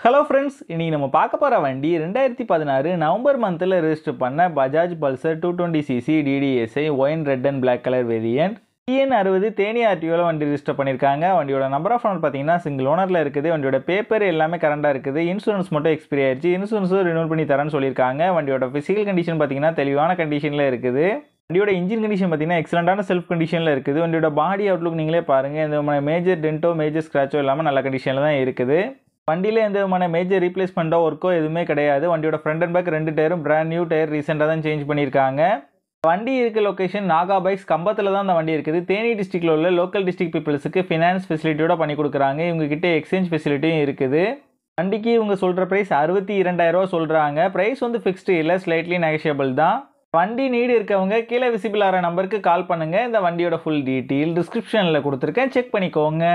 Hello friends, இன்னைக்கு நம்ம பார்க்க போகிற வண்டி 2016 நவம்பர் மந்தில் ரெஜிஸ்டர் பண்ண Bajaj Pulsar 220cc DDSI wine red and black colour variant. TN60 Theni ஆர்டிஓவில் வண்டி ரெஜிஸ்டர் பண்ணியிருக்காங்க. வண்டியோட நம்பர் ஆஃப் ஓனர் பார்த்தீங்கன்னா சிங்கிள் ஓனரில் இருக்குது. வண்டியோட பேப்பர் எல்லாமே கரண்டாக இருக்குது. இன்சூரன்ஸ் மட்டும் எக்ஸ்பைரி ஆயிடுச்சு. இன்சூரன்ஸும் ரினியூல் பண்ணி தரேன்னு சொல்லியிருக்காங்க. வண்டியோட ஃபிசிக்கல் கண்டிஷன் பார்த்தீங்கன்னா தெளிவான கண்டிஷனில் இருக்குது. வண்டியோட இன்ஜின் கண்டிஷன் பார்த்தீங்கன்னா எக்ஸலண்டான செல்ஃப் கண்டிஷனில் இருக்குது. வண்டியோட பாடி அவுட்லுக் நீங்களே பாருங்கள். இந்த மேஜர் டென்ட்டோ மேஜர் ஸ்க்ராச்சோ இல்லாமல் நல்ல கண்டிஷனில் தான் இருக்குது. வண்டியில் எந்த விதமான மேஜர் ரீப்ளேஸ்மெண்ட்டோ ஒர்க்கோ எதுவுமே கிடையாது. வண்டியோட ஃப்ரண்ட் அண்ட் பேக் ரெண்டு டயரும் பிராண்ட் நியூ டயர் ரீசெண்டாக தான் சேஞ்ச் பண்ணியிருக்காங்க. வண்டி இருக்க லொக்கேஷன் நாகா பைக்ஸ் கம்பத்தில் தான் அந்த வண்டி இருக்குது. தேனி டிஸ்ட்ரிக்டில் உள்ள லோக்கல் டிஸ்ட்ரிக்ட் பீப்புள்ஸுக்கு ஃபினான்ஸ் ஃபெசிலிட்டியோட பண்ணி கொடுக்குறாங்க. இவங்ககிட்ட எக்ஸ்சேஞ்ச் ஃபெசிலிட்டியும் இருக்குது. வண்டிக்கு இவங்க சொல்கிற ப்ரைஸ் 62,000 சொல்கிறாங்க. ப்ரைஸ் ஃபிக்ஸ்டு இல்லை, ஸ்லைட்லி நெகஷியபிள் தான். வண்டி நீடு இருக்கவங்க கீழே விசிபிள் ஆகிற நம்பருக்கு கால் பண்ணுங்கள். இந்த வண்டியோட ஃபுல் டீட்டெயில் டிஸ்கிரிப்ஷனில் கொடுத்துருக்கேன், செக் பண்ணிக்கோங்க.